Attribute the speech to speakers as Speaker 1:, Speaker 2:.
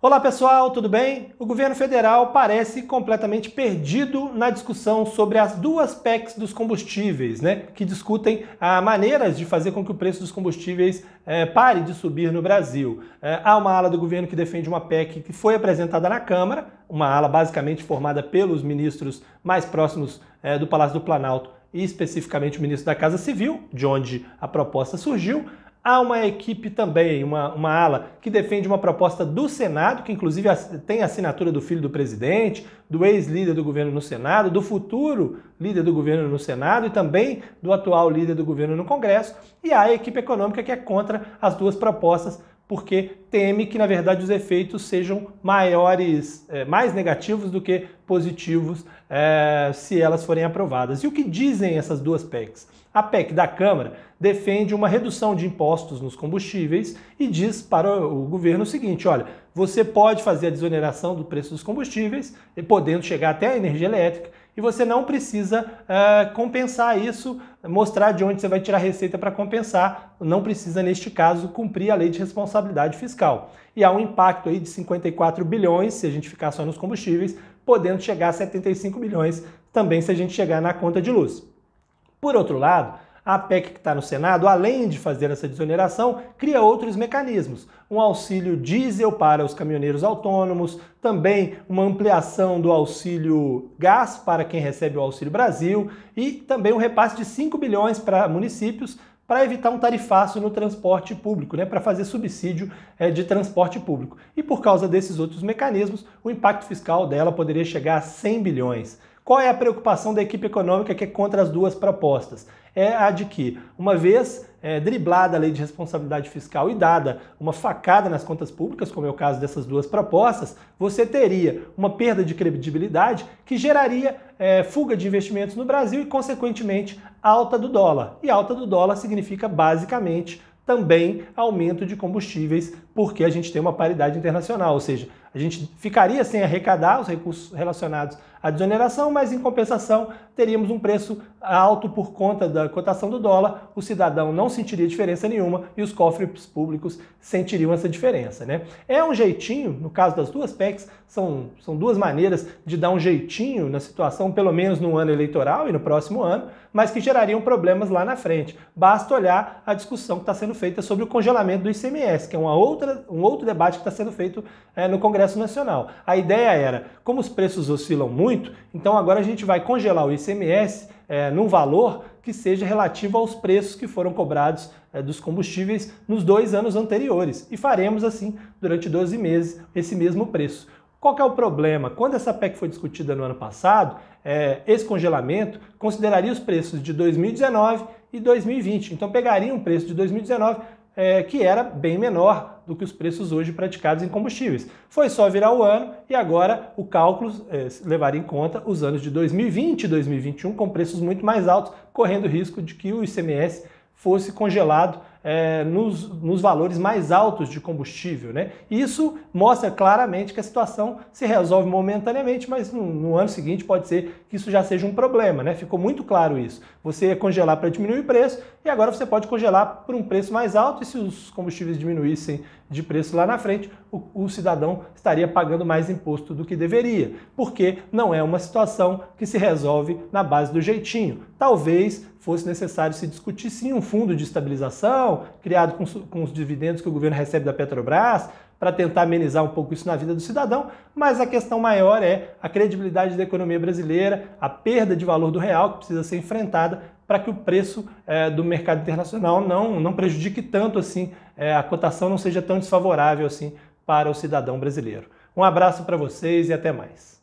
Speaker 1: Olá pessoal, tudo bem? O governo federal parece completamente perdido na discussão sobre as duas PECs dos combustíveis, que discutem maneiras de fazer com que o preço dos combustíveis pare de subir no Brasil. Há uma ala do governo que defende uma PEC que foi apresentada na Câmara, uma ala basicamente formada pelos ministros mais próximos do Palácio do Planalto e especificamente o ministro da Casa Civil, de onde a proposta surgiu. Há uma equipe também, uma ala, que defende uma proposta do Senado, que inclusive tem a assinatura do filho do presidente, do ex-líder do governo no Senado, do futuro líder do governo no Senado e também do atual líder do governo no Congresso. E há a equipe econômica que é contra as duas propostas, porque teme que, na verdade, os efeitos sejam mais negativos do que positivos se elas forem aprovadas. E o que dizem essas duas PECs? A PEC da Câmara defende uma redução de impostos nos combustíveis e diz para o governo o seguinte: olha, você pode fazer a desoneração do preço dos combustíveis, podendo chegar até a energia elétrica, e você não precisa compensar isso, mostrar de onde você vai tirar receita para compensar, não precisa, neste caso, cumprir a lei de responsabilidade fiscal. E há um impacto aí de 54 bilhões, se a gente ficar só nos combustíveis, podendo chegar a 75 bilhões também se a gente chegar na conta de luz. Por outro lado, a PEC que está no Senado, além de fazer essa desoneração, cria outros mecanismos. Um auxílio diesel para os caminhoneiros autônomos, também uma ampliação do auxílio gás para quem recebe o Auxílio Brasil e também um repasse de 5 bilhões para municípios para evitar um tarifaço no transporte público, para fazer subsídio de transporte público. E por causa desses outros mecanismos, o impacto fiscal dela poderia chegar a 100 bilhões. Qual é a preocupação da equipe econômica que é contra as duas propostas? É a de que, uma vez driblada a lei de responsabilidade fiscal e dada uma facada nas contas públicas, como é o caso dessas duas propostas, você teria uma perda de credibilidade que geraria fuga de investimentos no Brasil e, consequentemente, alta do dólar. E alta do dólar significa, basicamente, também aumento de combustíveis, porque a gente tem uma paridade internacional, ou seja, a gente ficaria sem arrecadar os recursos relacionados à desoneração, mas em compensação teríamos um preço alto por conta da cotação do dólar, o cidadão não sentiria diferença nenhuma e os cofres públicos sentiriam essa diferença. É um jeitinho, no caso das duas PECs, são duas maneiras de dar um jeitinho na situação, pelo menos no ano eleitoral e no próximo ano, mas que gerariam problemas lá na frente. Basta olhar a discussão que está sendo feita sobre o congelamento do ICMS, que é um outro debate que está sendo feito no Congresso Nacional. A ideia era, como os preços oscilam muito, então agora a gente vai congelar o ICMS num valor que seja relativo aos preços que foram cobrados dos combustíveis nos 2 anos anteriores. E faremos assim, durante 12 meses, esse mesmo preço. Qual que é o problema? Quando essa PEC foi discutida no ano passado, esse congelamento consideraria os preços de 2019 e 2020. Então pegaria um preço de 2019 que era bem menor do que os preços hoje praticados em combustíveis. Foi só virar o ano e agora o cálculo levaria em conta os anos de 2020 e 2021 com preços muito mais altos, correndo o risco de que o ICMS fosse congelado nos valores mais altos de combustível. E isso mostra claramente que a situação se resolve momentaneamente, mas no ano seguinte pode ser que isso já seja um problema. Ficou muito claro isso. Você ia congelar para diminuir o preço e agora você pode congelar por um preço mais alto e se os combustíveis diminuíssem de preço lá na frente, o cidadão estaria pagando mais imposto do que deveria, porque não é uma situação que se resolve na base do jeitinho. Talvez fosse necessário se discutir sim um fundo de estabilização, criado com os dividendos que o governo recebe da Petrobras, para tentar amenizar um pouco isso na vida do cidadão, mas a questão maior é a credibilidade da economia brasileira, a perda de valor do real que precisa ser enfrentada para que o preço do mercado internacional não prejudique tanto assim, a cotação não seja tão desfavorável assim para o cidadão brasileiro. Um abraço para vocês e até mais.